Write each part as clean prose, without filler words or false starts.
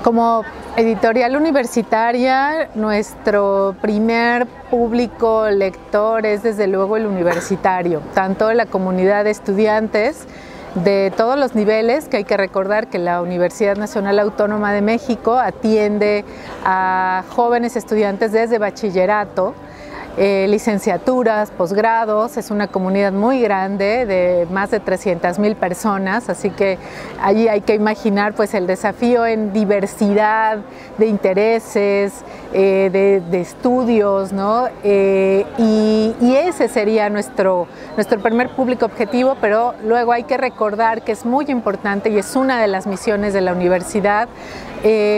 Como editorial universitaria, nuestro primer público lector es desde luego el universitario, tanto la comunidad de estudiantes de todos los niveles, que hay que recordar que la Universidad Nacional Autónoma de México atiende a jóvenes estudiantes desde bachillerato, licenciaturas, posgrados. Es una comunidad muy grande de más de 300,000 personas, así que allí hay que imaginar pues el desafío en diversidad de intereses, de estudios, ¿no? Y ese sería nuestro primer público objetivo, pero luego hay que recordar que es muy importante y es una de las misiones de la universidad,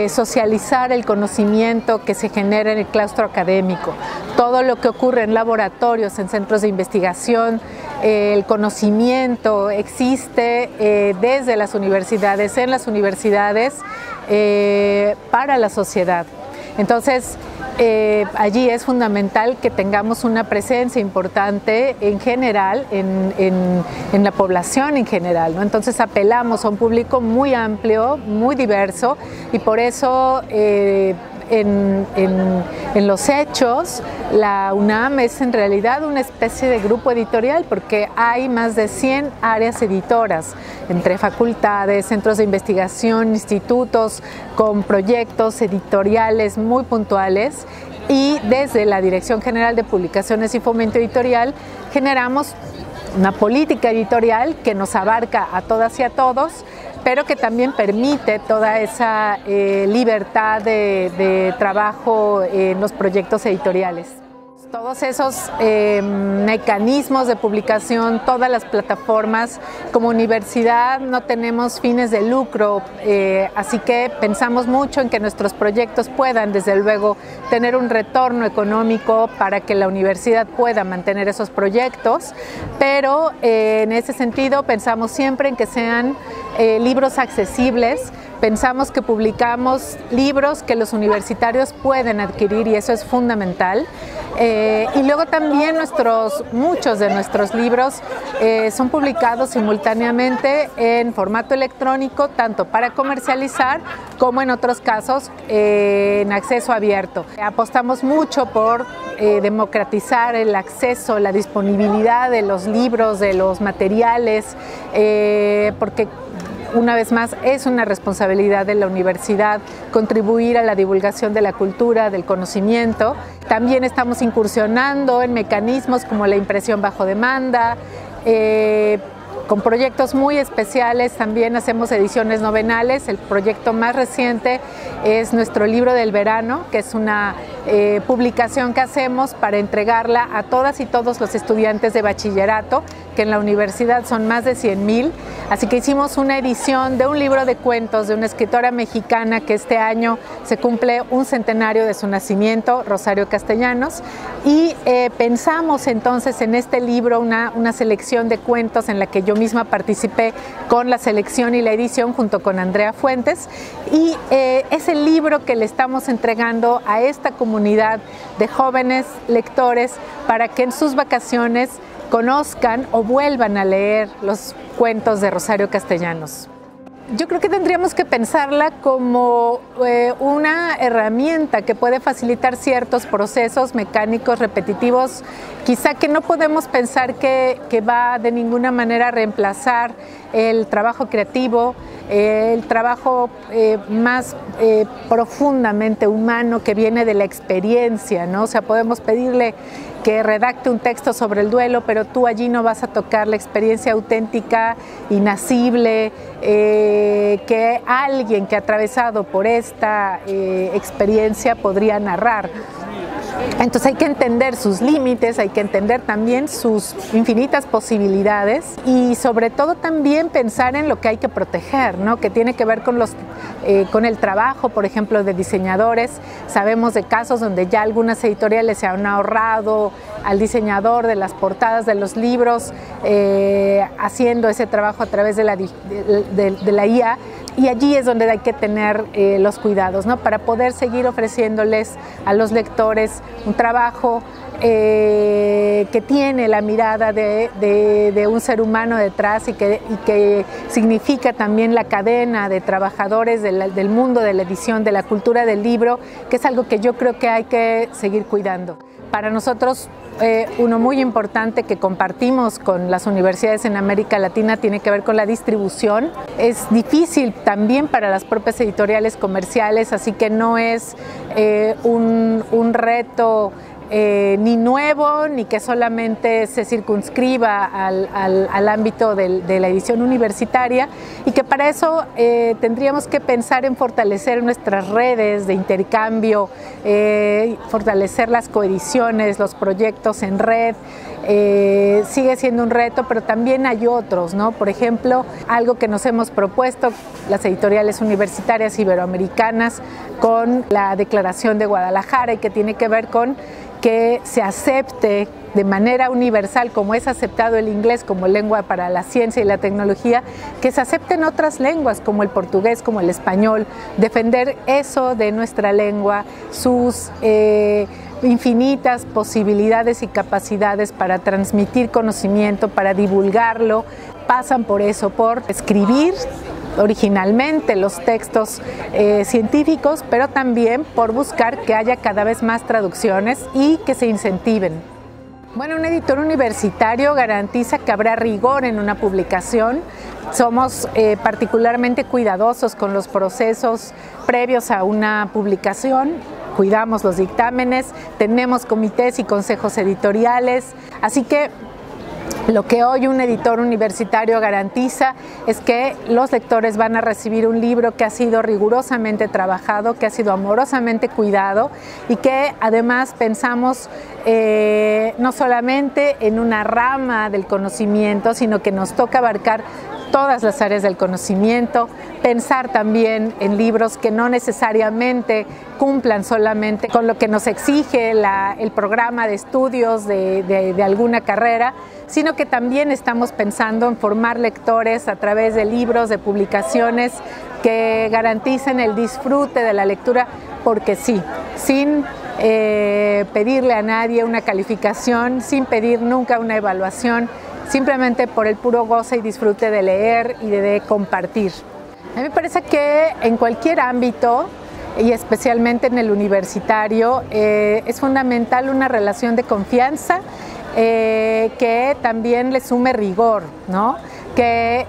socializar el conocimiento que se genera en el claustro académico. Todo lo que ocurre en laboratorios, en centros de investigación, el conocimiento existe desde las universidades, en las universidades, para la sociedad. Entonces, allí es fundamental que tengamos una presencia importante en general, en la población en general, ¿no? Entonces apelamos a un público muy amplio, muy diverso, y por eso en los hechos la UNAM es en realidad una especie de grupo editorial, porque hay más de 100 áreas editoras entre facultades, centros de investigación, institutos con proyectos editoriales muy puntuales, y desde la Dirección General de Publicaciones y Fomento Editorial generamos una política editorial que nos abarca a todas y a todos, pero que también permite toda esa libertad de trabajo en los proyectos editoriales. Todos esos mecanismos de publicación, todas las plataformas, como universidad no tenemos fines de lucro, así que pensamos mucho en que nuestros proyectos puedan, desde luego, tener un retorno económico para que la universidad pueda mantener esos proyectos, pero en ese sentido pensamos siempre en que sean libros accesibles. Pensamos que publicamos libros que los universitarios pueden adquirir, y eso es fundamental. Y luego también muchos de nuestros libros son publicados simultáneamente en formato electrónico, tanto para comercializar como en otros casos en acceso abierto. Apostamos mucho por democratizar el acceso, la disponibilidad de los libros, de los materiales, porque una vez más, es una responsabilidad de la universidad contribuir a la divulgación de la cultura, del conocimiento. También estamos incursionando en mecanismos como la impresión bajo demanda, con proyectos muy especiales. También hacemos ediciones novenales. El proyecto más reciente es nuestro libro del verano, que es una publicación que hacemos para entregarla a todas y todos los estudiantes de bachillerato, que en la universidad son más de 100,000. Así que hicimos una edición de un libro de cuentos de una escritora mexicana que este año se cumple un centenario de su nacimiento, Rosario Castellanos, y pensamos entonces en este libro una selección de cuentos en la que yo misma participé con la selección y la edición junto con Andrea Fuentes, y es el libro que le estamos entregando a esta comunidad de jóvenes lectores para que en sus vacaciones conozcan o vuelvan a leer los cuentos de Rosario Castellanos. Yo creo que tendríamos que pensarla como una herramienta que puede facilitar ciertos procesos mecánicos repetitivos, quizá que no podemos pensar que va de ninguna manera a reemplazar el trabajo creativo, el trabajo más profundamente humano que viene de la experiencia, ¿no? O sea, podemos pedirle que redacte un texto sobre el duelo, pero tú allí no vas a tocar la experiencia auténtica, inacible, que alguien que ha atravesado por esta experiencia podría narrar. Entonces hay que entender sus límites, hay que entender también sus infinitas posibilidades, y sobre todo también pensar en lo que hay que proteger, ¿no? Que tiene que ver con el trabajo, por ejemplo, de diseñadores. Sabemos de casos donde ya algunas editoriales se han ahorrado al diseñador de las portadas de los libros, haciendo ese trabajo a través de la IA, Y allí es donde hay que tener los cuidados, ¿no? Para poder seguir ofreciéndoles a los lectores un trabajo que tiene la mirada de un ser humano detrás y que significa también la cadena de trabajadores del mundo de la edición, de la cultura del libro, que es algo que yo creo que hay que seguir cuidando. Para nosotros, uno muy importante que compartimos con las universidades en América Latina tiene que ver con la distribución. Es difícil también para las propias editoriales comerciales, así que no es un reto ni nuevo, ni que solamente se circunscriba al ámbito de la edición universitaria, y que para eso tendríamos que pensar en fortalecer nuestras redes de intercambio, fortalecer las coediciones, los proyectos en red. Sigue siendo un reto, pero también hay otros, ¿no? Por ejemplo, algo que nos hemos propuesto las editoriales universitarias iberoamericanas con la Declaración de Guadalajara, y que tiene que ver con que se acepte de manera universal, como es aceptado el inglés como lengua para la ciencia y la tecnología, que se acepten otras lenguas como el portugués, como el español, defender eso de nuestra lengua, sus infinitas posibilidades y capacidades para transmitir conocimiento, para divulgarlo, pasan por eso, por escribir originalmente los textos científicos, pero también por buscar que haya cada vez más traducciones y que se incentiven. Bueno, un editor universitario garantiza que habrá rigor en una publicación. Somos particularmente cuidadosos con los procesos previos a una publicación. Cuidamos los dictámenes, tenemos comités y consejos editoriales, así que lo que hoy un editor universitario garantiza es que los lectores van a recibir un libro que ha sido rigurosamente trabajado, que ha sido amorosamente cuidado, y que además pensamos no solamente en una rama del conocimiento, sino que nos toca abarcar todas las áreas del conocimiento, pensar también en libros que no necesariamente cumplan solamente con lo que nos exige el programa de estudios de alguna carrera, sino que también estamos pensando en formar lectores a través de libros, de publicaciones que garanticen el disfrute de la lectura, porque sí, sin pedirle a nadie una calificación, sin pedir nunca una evaluación, simplemente por el puro goce y disfrute de leer y de compartir. A mí me parece que en cualquier ámbito, y especialmente en el universitario, es fundamental una relación de confianza que también le sume rigor, ¿no? Que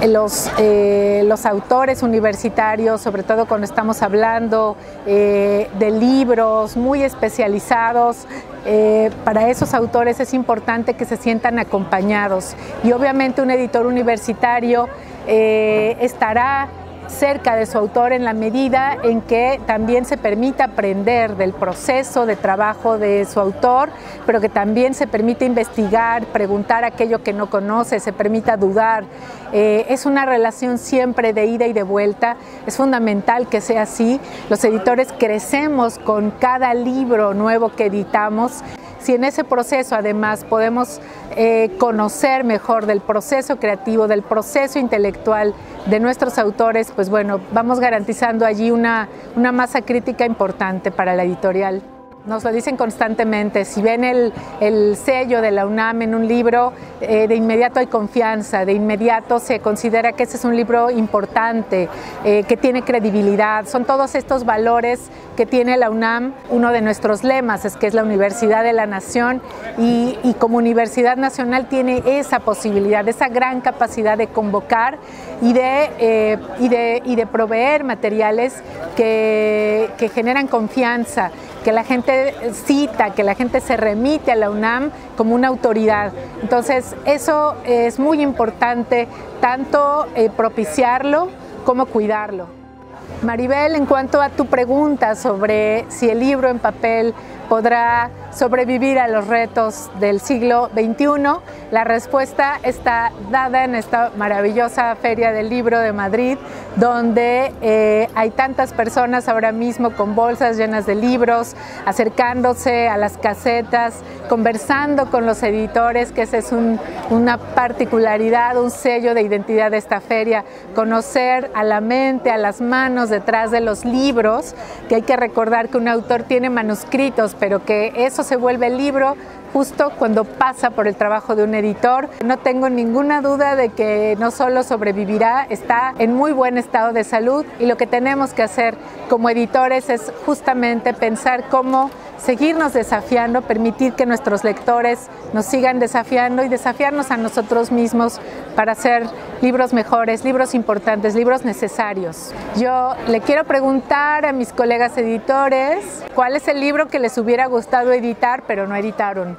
los autores universitarios, sobre todo cuando estamos hablando de libros muy especializados, para esos autores es importante que se sientan acompañados, y obviamente un editor universitario estará cerca de su autor en la medida en que también se permita aprender del proceso de trabajo de su autor, pero que también se permite investigar, preguntar aquello que no conoce, se permita dudar. Es una relación siempre de ida y de vuelta, es fundamental que sea así. Los editores crecemos con cada libro nuevo que editamos. Si en ese proceso además podemos conocer mejor del proceso creativo, del proceso intelectual de nuestros autores, pues bueno, vamos garantizando allí una masa crítica importante para la editorial. Nos lo dicen constantemente, si ven el sello de la UNAM en un libro, de inmediato hay confianza, de inmediato se considera que ese es un libro importante, que tiene credibilidad. Son todos estos valores que tiene la UNAM. Uno de nuestros lemas es que es la Universidad de la Nación, y como Universidad Nacional tiene esa posibilidad, esa gran capacidad de convocar y de proveer materiales que generan confianza, que la gente cita, que la gente se remite a la UNAM como una autoridad. Entonces, eso es muy importante, tanto propiciarlo como cuidarlo. Maribel, en cuanto a tu pregunta sobre si el libro en papel podrá sobrevivir a los retos del siglo XXI? La respuesta está dada en esta maravillosa Feria del Libro de Madrid, donde hay tantas personas ahora mismo con bolsas llenas de libros, acercándose a las casetas, conversando con los editores, que esa es una particularidad, un sello de identidad de esta feria, conocer a la mente, a las manos detrás de los libros, que hay que recordar que un autor tiene manuscritos, pero que eso se vuelve libro justo cuando pasa por el trabajo de un editor. No tengo ninguna duda de que no solo sobrevivirá, está en muy buen estado de salud, y lo que tenemos que hacer como editores es justamente pensar cómo seguirnos desafiando, permitir que nuestros lectores nos sigan desafiando y desafiarnos a nosotros mismos para hacer libros mejores, libros importantes, libros necesarios. Yo le quiero preguntar a mis colegas editores, ¿cuál es el libro que les hubiera gustado editar pero no editaron?